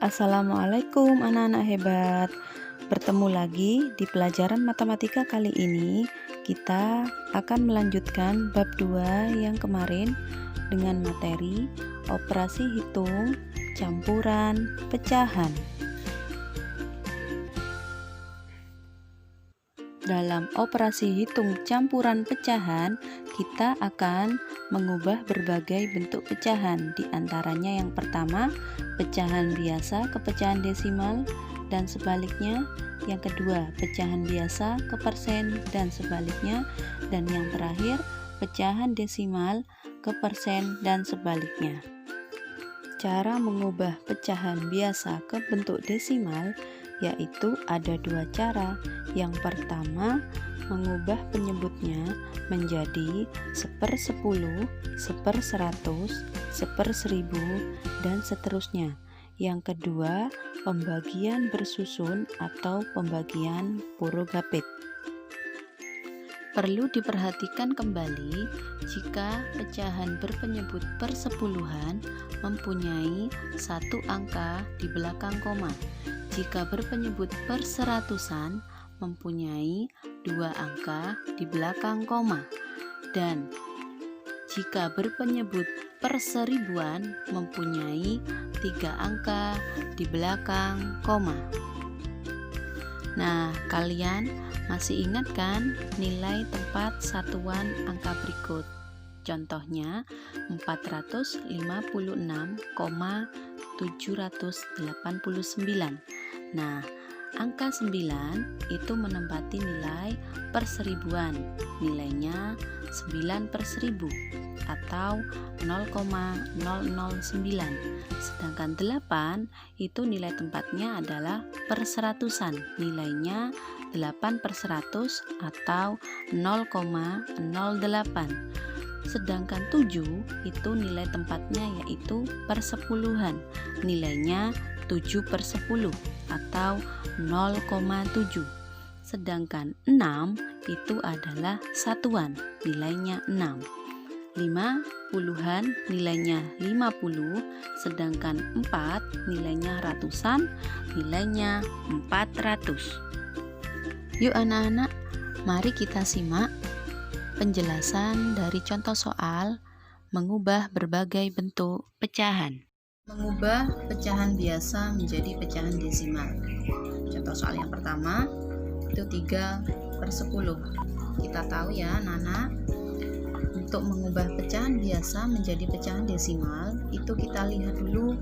Assalamualaikum anak-anak hebat. Bertemu lagi di pelajaran matematika kali ini. Kita akan melanjutkan bab 2 yang kemarin dengan materi operasi hitung, campuran, pecahan. Dalam operasi hitung campuran pecahan, kita akan mengubah berbagai bentuk pecahan. Di antaranya yang pertama, pecahan biasa ke pecahan desimal dan sebaliknya. Yang kedua, pecahan biasa ke persen dan sebaliknya. Dan yang terakhir, pecahan desimal ke persen dan sebaliknya. Cara mengubah pecahan biasa ke bentuk desimal yaitu ada dua cara. Yang pertama, mengubah penyebutnya menjadi 1/10, 1/100, 1/1000, dan seterusnya. Yang kedua, pembagian bersusun atau pembagian Purugapit. Perlu diperhatikan kembali jika pecahan berpenyebut persepuluhan mempunyai satu angka di belakang koma. Jika berpenyebut perseratusan mempunyai dua angka di belakang koma. Dan jika berpenyebut perseribuan mempunyai tiga angka di belakang koma. Nah, kalian masih ingat kan nilai tempat satuan angka berikut? Contohnya 456,789. Nah, angka 9 itu menempati nilai perseribuan. Nilainya 9/1000 atau 0,009. Sedangkan 8 itu nilai tempatnya adalah perseratusan. Nilainya 8/100 atau 0,08. Sedangkan 7 itu nilai tempatnya yaitu persepuluhan. Nilainya 7/10 atau 0,7. Sedangkan 6 itu adalah satuan, nilainya 6. 5 puluhan nilainya 50, sedangkan 4 nilainya ratusan, nilainya 400. Yuk anak-anak, mari kita simak penjelasan dari contoh soal mengubah berbagai bentuk pecahan. Mengubah pecahan biasa menjadi pecahan desimal. Contoh soal yang pertama itu 3/10. Kita tahu ya anak-anak, untuk mengubah pecahan biasa menjadi pecahan desimal itu kita lihat dulu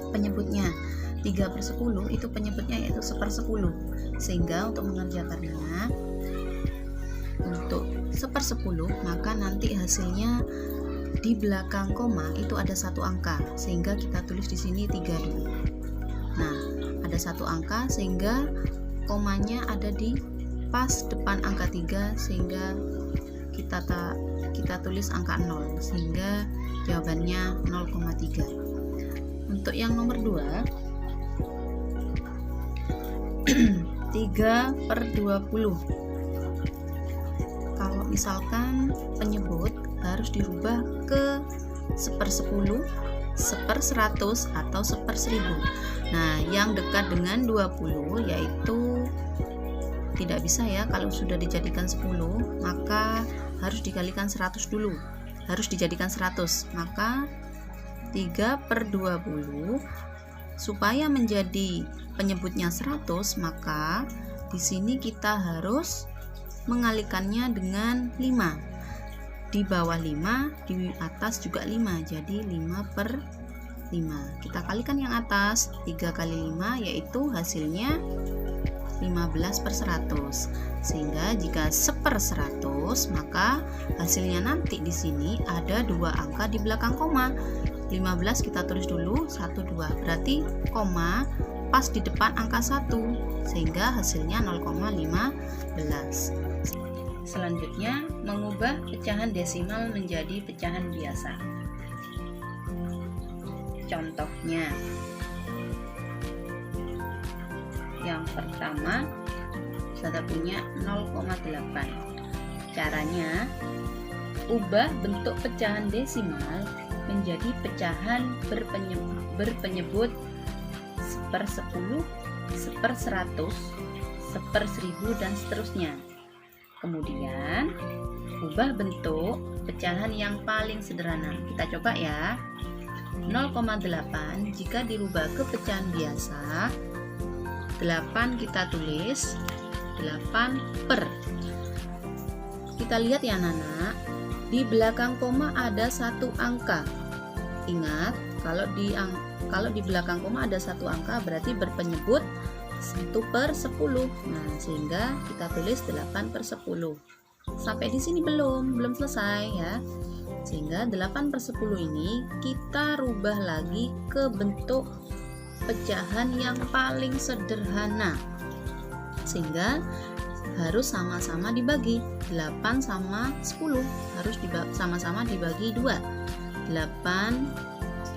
penyebutnya. 3/10 itu penyebutnya yaitu 1/10. Sehingga untuk mengerjakannya untuk 1/10 maka nanti hasilnya di belakang koma itu ada satu angka, sehingga kita tulis di sini 3 dulu. Nah, ada satu angka sehingga komanya ada di pas depan angka 3, sehingga kita tulis angka 0, sehingga jawabannya 0,3. Untuk yang nomor 2 3/20. Kalau misalkan penyebut harus dirubah ke 1/10, 1/100 atau 1/1000. Nah, yang dekat dengan 20 yaitu tidak bisa ya, kalau sudah dijadikan 10 maka harus dikalikan 100 dulu. Harus dijadikan 100. Maka 3/20 supaya menjadi penyebutnya 100, maka di sini kita harus mengalikannya dengan 5. Di bawah 5, di atas juga 5, jadi 5/5. Kita kalikan yang atas, 3 kali 5 yaitu hasilnya 15/100. Sehingga jika 1/100 maka hasilnya nanti di sini ada dua angka di belakang koma. 15 kita tulis dulu 1, 2, berarti koma pas di depan angka 1, sehingga hasilnya 0,15. Selanjutnya, mengubah pecahan desimal menjadi pecahan biasa. Contohnya, yang pertama kita punya 0,8. Caranya, ubah bentuk pecahan desimal menjadi pecahan berpenyebut 1/10, 1/100, 1/1000 dan seterusnya. Kemudian ubah bentuk pecahan yang paling sederhana. Kita coba ya. 0,8 jika dirubah ke pecahan biasa, 8 kita tulis 8 per. Kita lihat ya anak-anak, di belakang koma ada satu angka. Ingat, kalau di belakang koma ada satu angka berarti berpenyebut 1/10. Nah, sehingga kita tulis 8/10. Sampai di sini belum selesai ya. Sehingga 8/10 ini kita rubah lagi ke bentuk pecahan yang paling sederhana. Sehingga harus sama-sama dibagi. 8 sama 10 harus sama-sama dibagi 2. 8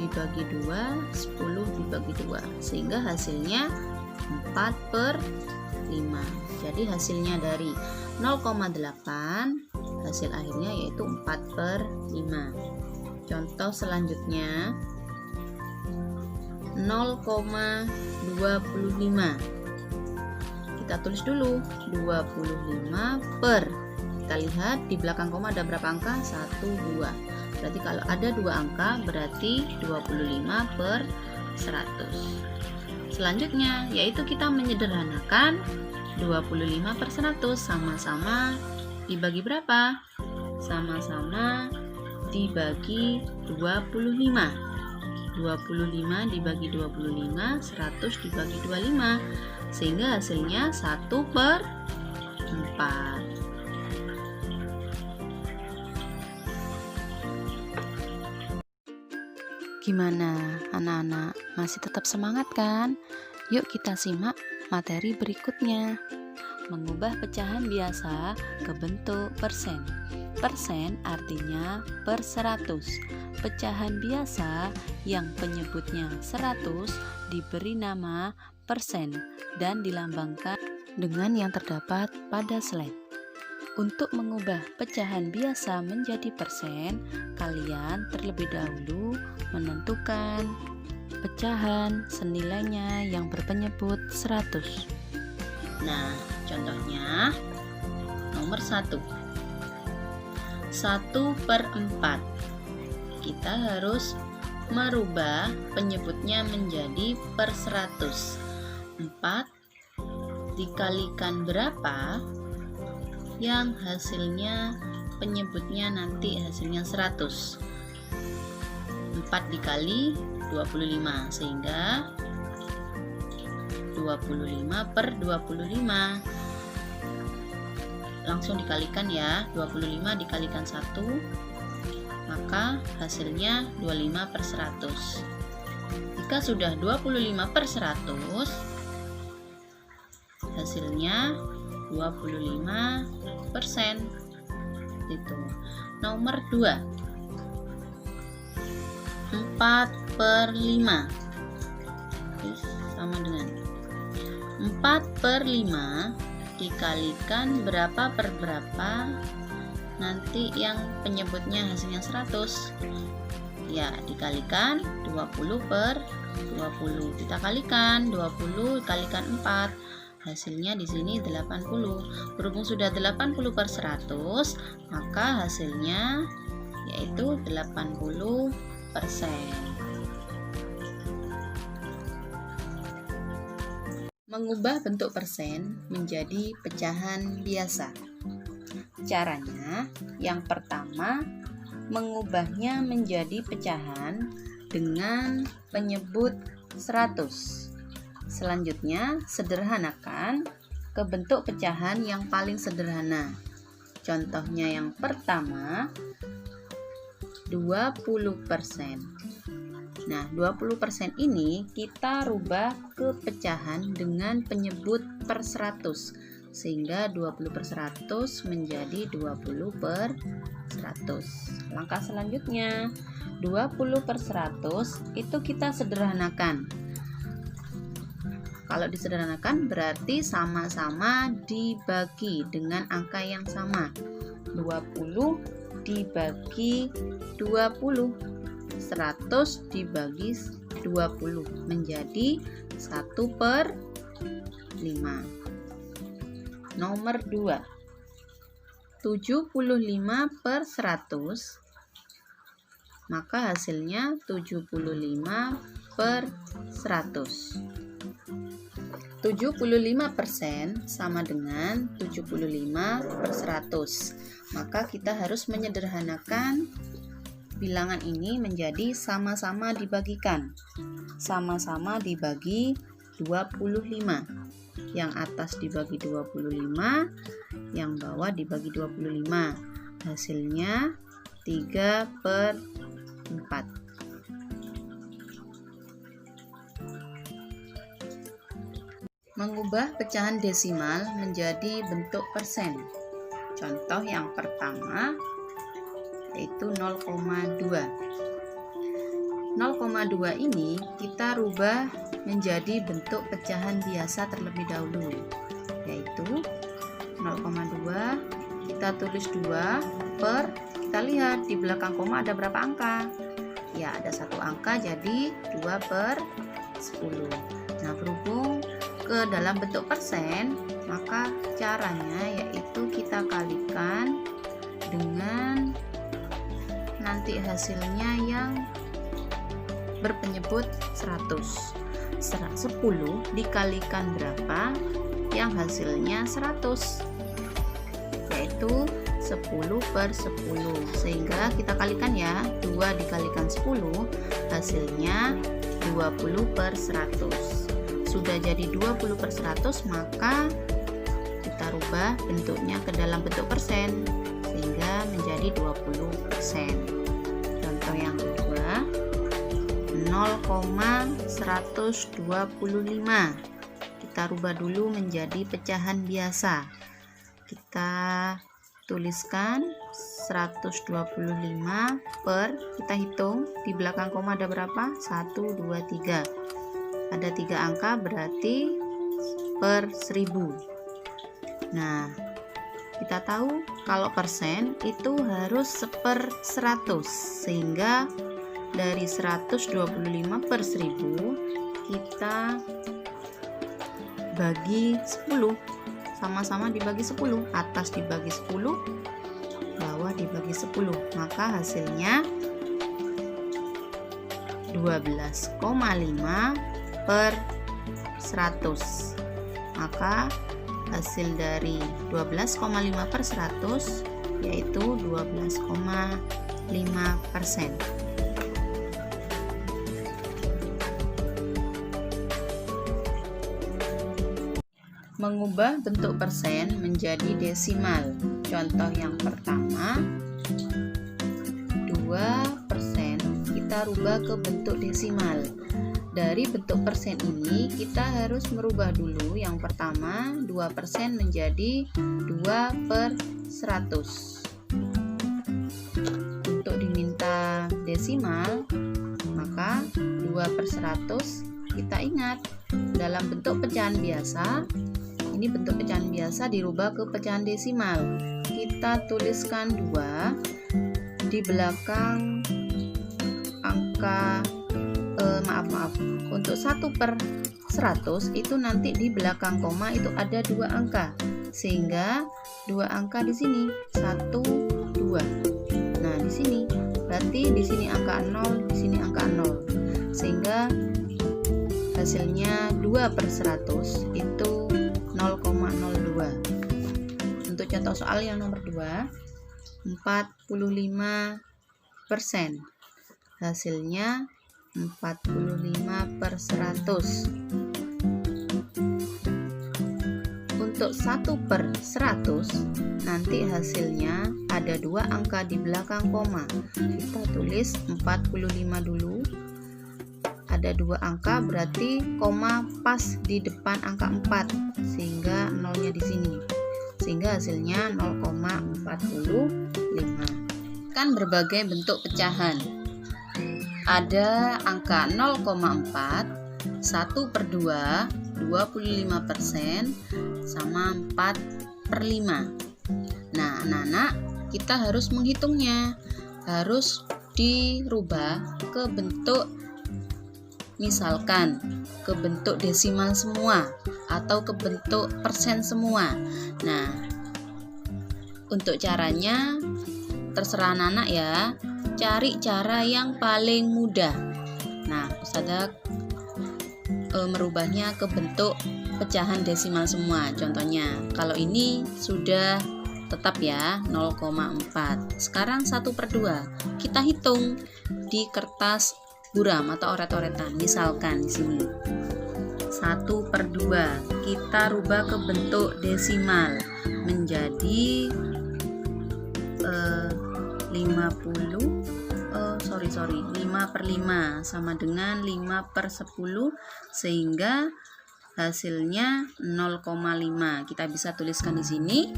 dibagi 2, 10 dibagi 2. Sehingga hasilnya 4/5. Jadi hasilnya dari 0,8 hasil akhirnya yaitu 4/5. Contoh selanjutnya 0,25. Kita tulis dulu 25 per. Kita lihat di belakang koma ada berapa angka? 1, 2. Berarti kalau ada 2 angka berarti 25/100. Selanjutnya yaitu kita menyederhanakan 25/100 sama-sama dibagi berapa? Sama-sama dibagi 25. 25 dibagi 25, 100 dibagi 25, sehingga hasilnya 1/4. Gimana anak-anak? Masih tetap semangat kan? Yuk kita simak materi berikutnya. Mengubah pecahan biasa ke bentuk persen. Persen artinya per 100. Pecahan biasa yang penyebutnya 100 diberi nama persen dan dilambangkan dengan yang terdapat pada slide. Untuk mengubah pecahan biasa menjadi persen, kalian terlebih dahulu menentukan pecahan senilainya yang berpenyebut 100. Nah, contohnya nomor 1. 1/4. Kita harus merubah penyebutnya menjadi per 100. 4 dikalikan berapa yang hasilnya penyebutnya nanti hasilnya 100. 4 dikali 25 sehingga 25/25. Langsung dikalikan ya. 25 dikalikan 1 maka hasilnya 25/100. Jika sudah 25/100 hasilnya 25%. Itu. Nomor 2. 4/5. Sama dengan 4/5 dikalikan berapa per berapa nanti yang penyebutnya hasilnya 100. Ya, dikalikan 20/20. Kita kalikan 20 dikalikan 4. Hasilnya di sini 80. Berhubung sudah 80/100, maka hasilnya yaitu 80%. Mengubah bentuk persen menjadi pecahan biasa. Caranya, yang pertama, mengubahnya menjadi pecahan dengan penyebut 100. Selanjutnya, sederhanakan ke bentuk pecahan yang paling sederhana. Contohnya yang pertama, 20%. Nah, 20% ini kita rubah ke pecahan dengan penyebut per 100. Sehingga 20/100 menjadi 20/100. Langkah selanjutnya, 20/100 itu kita sederhanakan. Kalau disederhanakan berarti sama-sama dibagi dengan angka yang sama. 20 dibagi 20 100 dibagi 20 menjadi 1/5. Nomor 2, 75/100, maka hasilnya 75/100. 75% sama dengan 75/100. Maka kita harus menyederhanakan bilangan ini menjadi sama-sama dibagikan. Sama-sama dibagi 25. Yang atas dibagi 25, yang bawah dibagi 25. Hasilnya 3/4. Mengubah pecahan desimal menjadi bentuk persen. Contoh yang pertama yaitu 0,2. 0,2 ini kita rubah menjadi bentuk pecahan biasa terlebih dahulu, yaitu 0,2 kita tulis 2 per, kita lihat di belakang koma ada berapa angka? Ya, ada 1 angka, jadi 2/10. Nah, berhubung ke dalam bentuk persen, maka caranya yaitu kita kalikan dengan nanti hasilnya yang berpenyebut 100. 10 dikalikan berapa? Yang hasilnya 100, yaitu 10/10. Sehingga kita kalikan ya, 2 dikalikan 10 hasilnya 20/100. Sudah jadi 20/100, maka kita rubah bentuknya ke dalam bentuk persen sehingga menjadi 20%. Contoh yang kedua, 0,125. Kita rubah dulu menjadi pecahan biasa. Kita tuliskan 125 per, kita hitung di belakang koma ada berapa? 1, 2, 3. Ada 3 angka, berarti per 1000. Nah, kita tahu kalau persen itu harus 1/100, sehingga dari 125/1000 kita bagi 10, sama-sama dibagi 10, atas dibagi 10, bawah dibagi 10, maka hasilnya 12,5/100. Maka hasil dari 12,5/100 yaitu 12,5%. Mengubah bentuk persen menjadi desimal. Contoh yang pertama, 2% kita rubah ke bentuk desimal. Dari bentuk persen ini kita harus merubah dulu. Yang pertama, 2% menjadi 2/100. Untuk diminta desimal, maka 2/100 kita ingat dalam bentuk pecahan biasa. Ini bentuk pecahan biasa dirubah ke pecahan desimal. Kita tuliskan 2 di belakang angka untuk 1/100 itu nanti di belakang koma itu ada 2 angka, sehingga 2 angka di sini 1, 2. Nah, di sini berarti di sini angka 0, di sini angka 0, sehingga hasilnya 2/100 itu 0,02. Untuk contoh soal yang nomor 2, 45%. Hasilnya 45/100. Untuk 1/100 nanti hasilnya ada 2 angka di belakang koma. Kita tulis 45 dulu. Ada 2 angka, berarti koma pas di depan angka 4, sehingga nolnya di sini, sehingga hasilnya 0,45. Kan berbagai bentuk pecahan. Ada angka 0,4, 1/2, 25%, sama 4/5. Nah, anak-anak, kita harus menghitungnya. Harus dirubah ke bentuk, misalkan ke bentuk desimal semua atau ke bentuk persen semua. Nah, untuk caranya terserah anak-anak ya, cari cara yang paling mudah. Nah, Ustazah merubahnya ke bentuk pecahan desimal semua. Contohnya, kalau ini sudah tetap ya 0,4. Sekarang 1/2 kita hitung di kertas buram atau oret-oretan. Misalkan di sini 1/2 kita rubah ke bentuk desimal menjadi 5/5 sama dengan 5/10, sehingga hasilnya 0,5. Kita bisa tuliskan di sini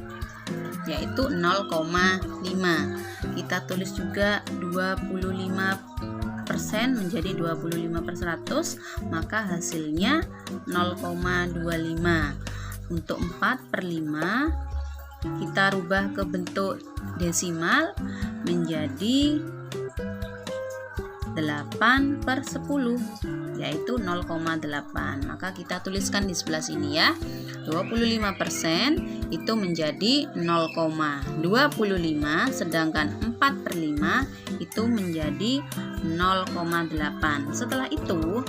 yaitu 0,5. Kita tulis juga 25% menjadi 25/100, maka hasilnya 0,25. Untuk 4/5 kita rubah ke bentuk desimal menjadi 8/10, yaitu 0,8. Maka kita tuliskan di sebelah sini ya, 25% itu menjadi 0,25, sedangkan 4/5 itu menjadi 0,8. Setelah itu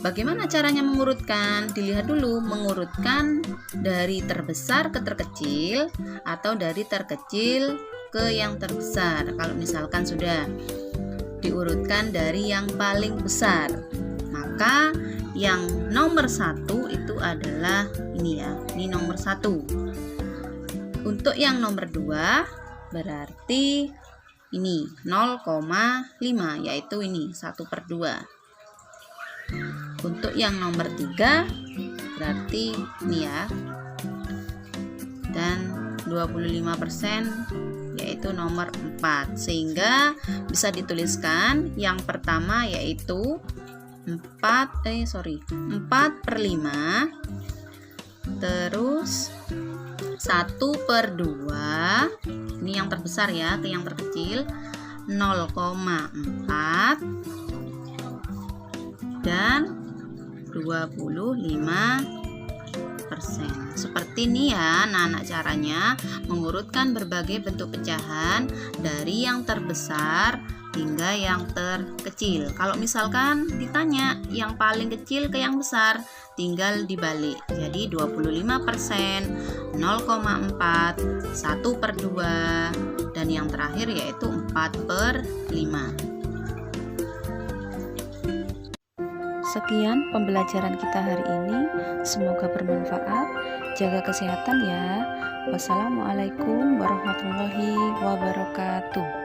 bagaimana caranya mengurutkan? Dilihat dulu, mengurutkan dari terbesar ke terkecil atau dari terkecil ke yang terbesar. Kalau misalkan sudah diurutkan dari yang paling besar, maka yang nomor 1 itu adalah ini ya, ini nomor 1. Untuk yang nomor 2 berarti ini 0,5, yaitu ini 1/2. Untuk yang nomor 3 berarti ini ya, dan 25% yaitu nomor 4, sehingga bisa dituliskan yang pertama yaitu 4/5, terus 1/2, ini yang terbesar ya, ke yang terkecil 0,4, dan 25%. Seperti ini ya anak-anak, caranya mengurutkan berbagai bentuk pecahan dari yang terbesar hingga yang terkecil. Kalau misalkan ditanya yang paling kecil ke yang besar, tinggal dibalik. Jadi 25%, 0,4, 1/2, dan yang terakhir yaitu 4/5. Sekian pembelajaran kita hari ini, semoga bermanfaat. Jaga kesehatan ya. Wassalamualaikum warahmatullahi wabarakatuh.